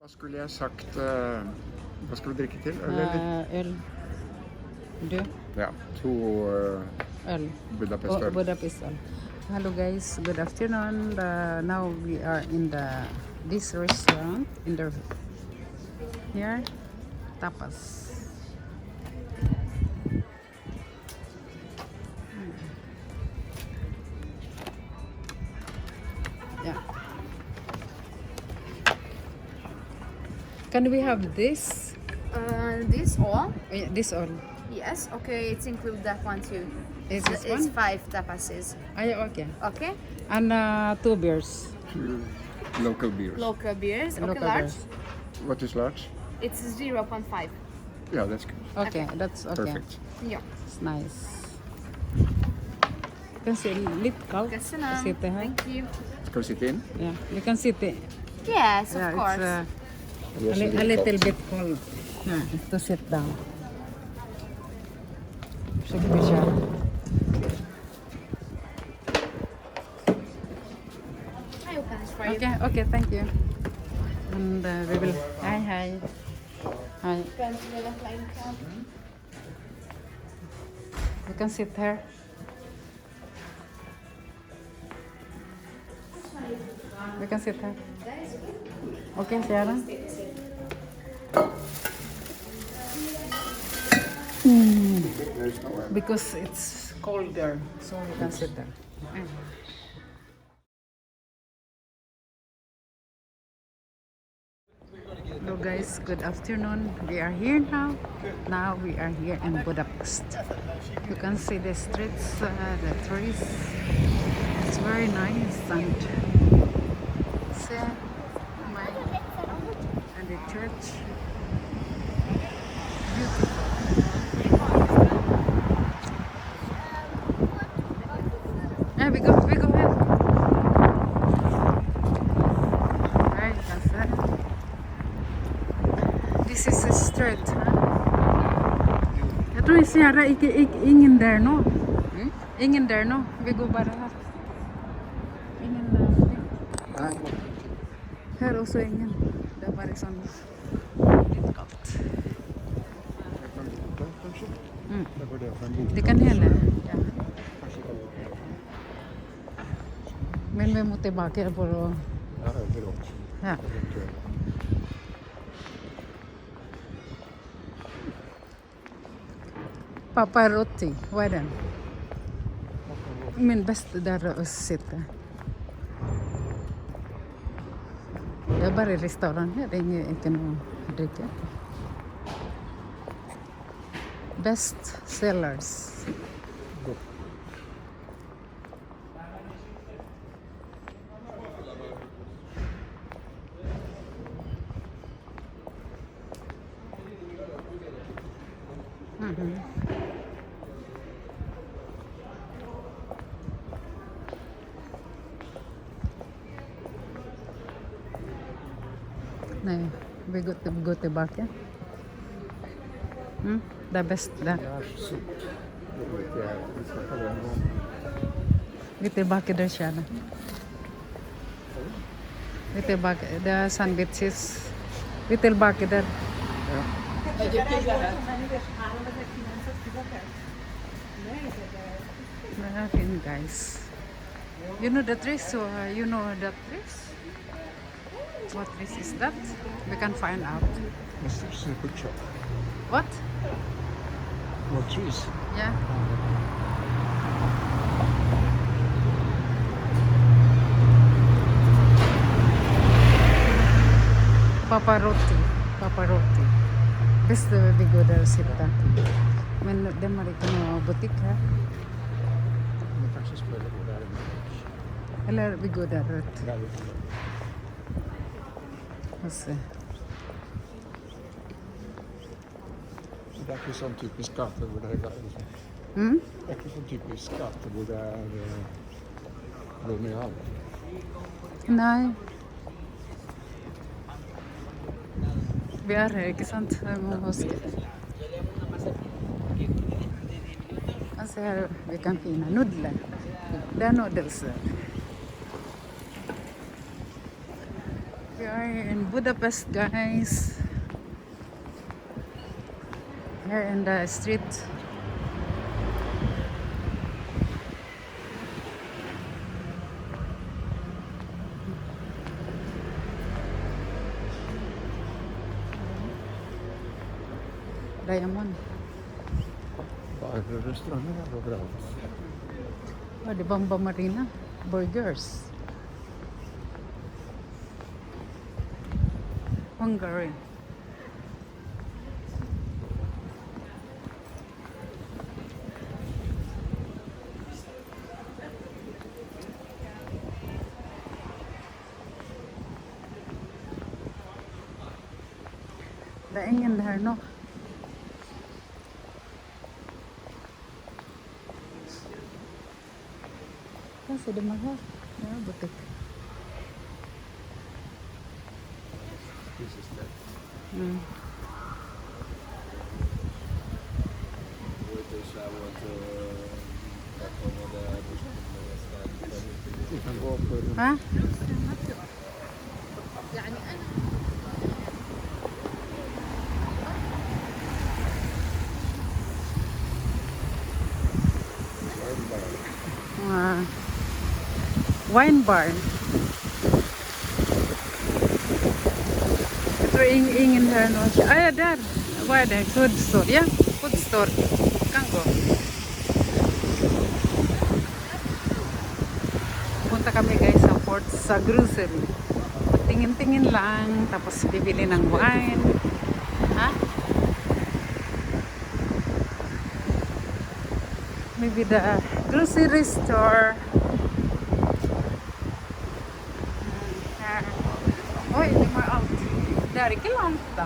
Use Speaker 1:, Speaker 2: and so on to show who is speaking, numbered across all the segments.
Speaker 1: Hva skulle jeg sagt? Hva skal du drikke til? Øl eller?
Speaker 2: Øl. Du?
Speaker 1: Ja, 2
Speaker 2: Øl.
Speaker 1: Budapest øl.
Speaker 2: Budapest øl. Hello guys, good afternoon. Now we are in this restaurant here, Tapas. Yeah. Can we have this?
Speaker 3: This all?
Speaker 2: This all?
Speaker 3: Yes. Okay, it's include that one too.
Speaker 2: Is this
Speaker 3: It's
Speaker 2: one?
Speaker 3: 5 tapases.
Speaker 2: Yeah, okay.
Speaker 3: Okay.
Speaker 2: And 2 beers.
Speaker 1: 2 local beers.
Speaker 3: Local beers. Okay,
Speaker 2: Local
Speaker 3: large.
Speaker 2: beers.
Speaker 1: What is large?
Speaker 3: It's 0.5.
Speaker 1: Yeah, that's good.
Speaker 2: Okay, that's okay.
Speaker 1: Perfect.
Speaker 3: Yeah.
Speaker 2: It's nice. You can sit lip cow.
Speaker 3: Kasana.
Speaker 2: Sit here.
Speaker 3: Thank you.
Speaker 1: Skal vi sitte inn?
Speaker 2: Yeah, you can sit it.
Speaker 3: Yes, of
Speaker 2: Yeah,
Speaker 3: course.
Speaker 2: it's a little bit cold to sit down. Should be sure.
Speaker 3: I open this for you.
Speaker 2: Okay, thank you. And we will. Hi. You can sit here. We can sit here. Okay, Sarah.
Speaker 1: There's nowhere.
Speaker 2: Because it's cold there, so we can sit there. Hello guys, good afternoon. We are here now. Now we are here in Budapest. You can see the streets, the trees. It's very nice and and the church. Beautiful. We go ahead. Right, that's it. This is a street, huh? Jag tror ingen där no. Ingen där no. Vi går bara här. Ingen där. Här också ingen. Det är bara sån lite kallt. Det kan hända. Ja. Men vi måste tillbaka på då. Ja. Paparotti, vad är den? Min bästa där att sitta. Det är bara i restaurang här, det är inte någon dricka. Best sellers. Nej, vi går tillbaka. Det är bäst där. Vi är tillbaka där, kärna. Vi är tillbaka, det är sandwiches. Vi är tillbaka där. Nothing, guys. You know the trees? You know that trees? What trees is that? We can find out.
Speaker 1: This is a good shop.
Speaker 2: What?
Speaker 1: More trees.
Speaker 2: Yeah. Paparotti. Best vi går där och sitta. Men de har inte någon butik här.
Speaker 1: Men kanske skulle gå där.
Speaker 2: Eller vi går där ut.
Speaker 1: Där.
Speaker 2: Och se.
Speaker 1: Det är inte sån typisk gata hvor det är Det är inte sån typisk gata hvor det är kolonial.
Speaker 2: Nej. Vi är här, inte sant? Alltså här vi kan finna nudlar. Det är noodles. We are in Budapest, guys. Here in the street. Diamond.
Speaker 1: Bara restauranger överallt.
Speaker 2: Oh, di Bamba Marina. Burgers. Hungary. Det är ingen här nu. Kasi di mahal. Ya, butik.
Speaker 1: This is that. Vi kan gå på
Speaker 2: Ha? Wine bar. Jag tror ingen här nu. Ah, ja, där. Vad är det? Food store. Ja, food store. Kan gå. Punta kami guys sa port sa grocery. Tingin-tingin lang. Tapos bibili ng wine. Ha? Maybe the grocery store. Oj, det var allt. Det är inte långt då.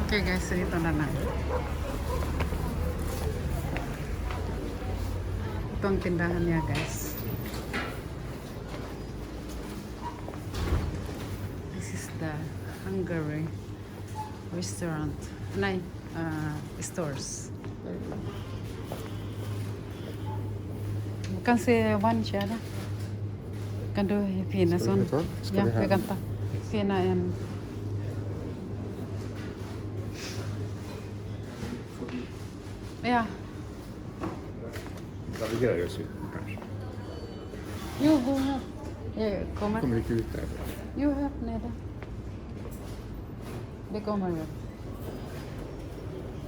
Speaker 2: Okay guys, so ito na lang. Ito ang tindahan niya guys. This is the Hungary restaurant. Stores. Kan se one siya na. Kan du fina sån? Ja, jag kan ta. Fina en. Ja.
Speaker 1: Navigerar jag sig kanske.
Speaker 2: Jo, gå här. Jag kommer.
Speaker 1: Kommer inte ut där.
Speaker 2: Jo, här nere. Det kommer jag.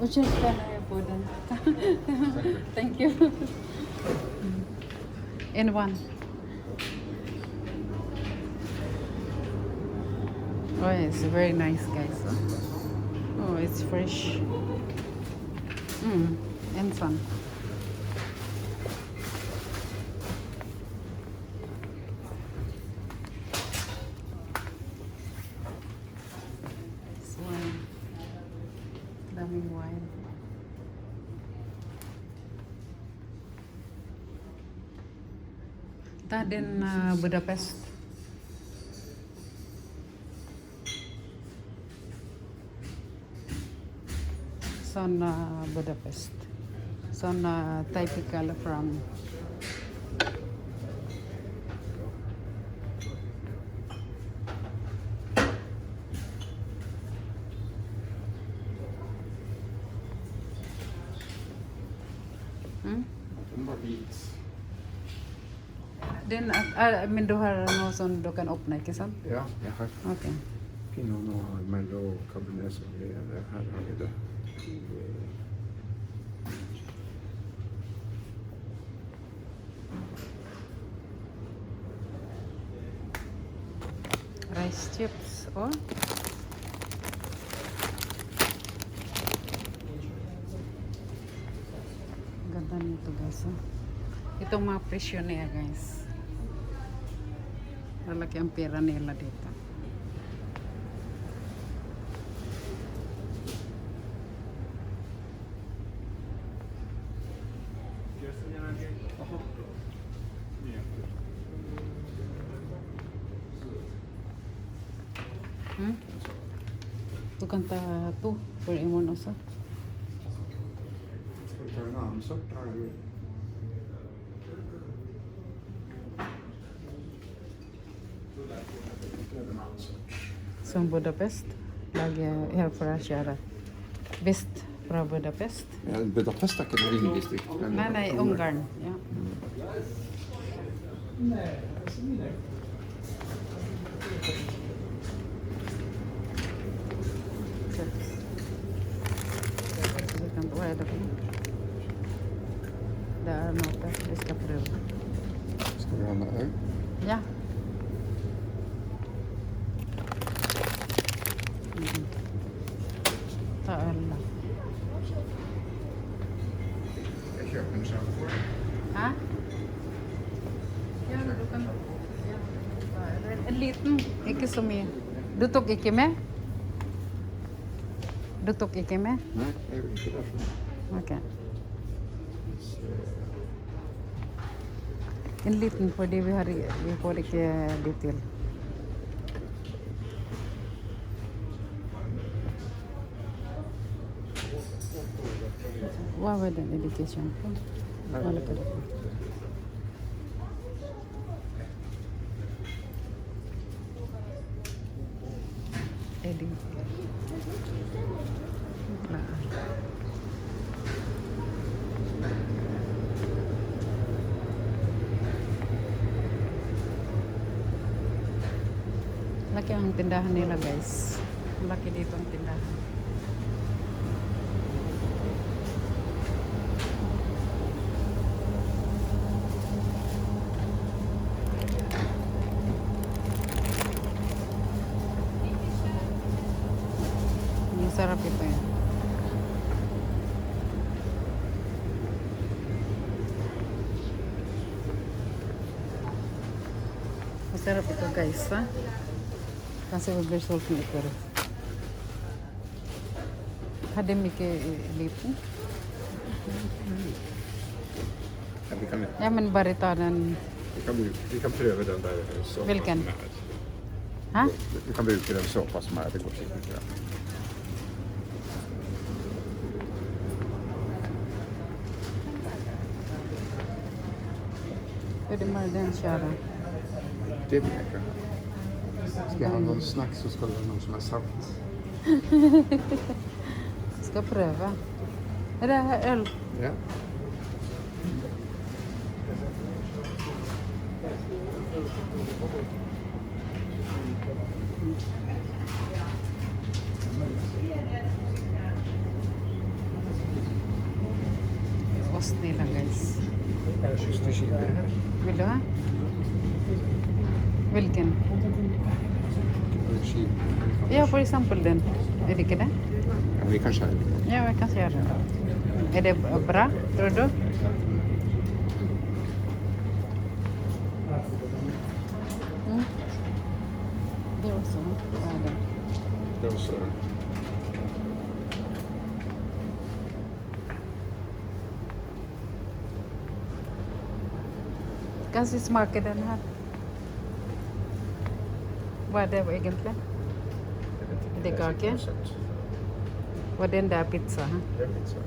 Speaker 2: Ursäkta när jag på den. Thank you. In one. Oh, it's very nice, guys. Oh, it's fresh. And fun. This wine. Daming wine. Ito din Budapest. Son Budapest. Son typical from Den men du har noe som du kan åpne, ikke sant?
Speaker 1: Ja, jag har
Speaker 2: Ok.
Speaker 1: Pinot Noir, Merlot, Cabernet Sauvignon. Här har vi det.
Speaker 2: Rice chips, oh. Ganda nito guys, oh. Itong mga presyo niya guys. Lalaki ang pera nila dito. Tukang ta to for imon usa.
Speaker 1: Ska vi ta en annan sort här? Eller? En annan sort.
Speaker 2: Som Budapest. Lagi här för köra. Bäst från Budapest.
Speaker 1: Ja, Budapest är ett ringdistrikt.
Speaker 2: Nej, Ungarn. Ja. Vad är det för något? Det är något där vi ska pröva.
Speaker 1: Ska vi ha den här?
Speaker 2: Ja. Ta öl.
Speaker 1: Jag köper en sån.
Speaker 2: Ja? Ja, du kan. En liten, ikke så mye. Du tok ikke med? Du tok ikke med?
Speaker 1: Nej, jag är inte därför.
Speaker 2: Ok. En liten fordi vi får ikke det til. Hva var den education på? Wala pa rin. Wala. Laki ang tindahan nila, guys. Laki dito ang tindahan. Masarap ito yan. Masarap ito, guys, ha? Kasi blir sålt mycket. Hade mycket lipo.
Speaker 1: Ja,
Speaker 2: Ja, men bara ta den.
Speaker 1: vi kan pröva den där såpan.
Speaker 2: Vilken?
Speaker 1: som är.
Speaker 2: Ha?
Speaker 1: Vi kan bruka den såpa som är. Det går säkert bra.
Speaker 2: Pwede mo den köra.
Speaker 1: Det blir jag. Ska jag ha någon snack så ska det vara någon som är saft.
Speaker 2: Ska pröva. Är det här öl?
Speaker 1: Ja.
Speaker 2: Ost nila, guys.
Speaker 1: Just i Chile här.
Speaker 2: Vill du ha? Vilken?
Speaker 1: Chile.
Speaker 2: Ja, for exempel den. Är det inte det?
Speaker 1: Ja, vi kan köra lite.
Speaker 2: Ja, jag kan säga det. Är det bra, tror du? Mm. Det är också. Ja, det.
Speaker 1: Det var så.
Speaker 2: Kanske smaka den här. Vad är det egentligen? Det är kaka? Och den där pizza. Ha?
Speaker 1: Det är pizza.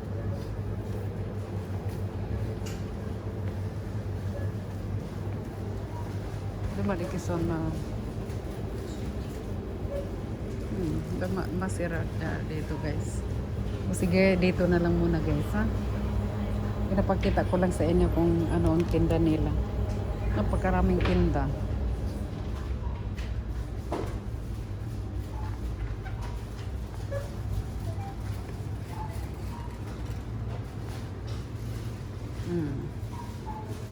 Speaker 2: De har ikke sånn masira dito, guys. O sige, dito na lang muna, guys, ha? Pinapakita ko lang sa inyo kung ano ang tinda nila. Napakaraming tinda.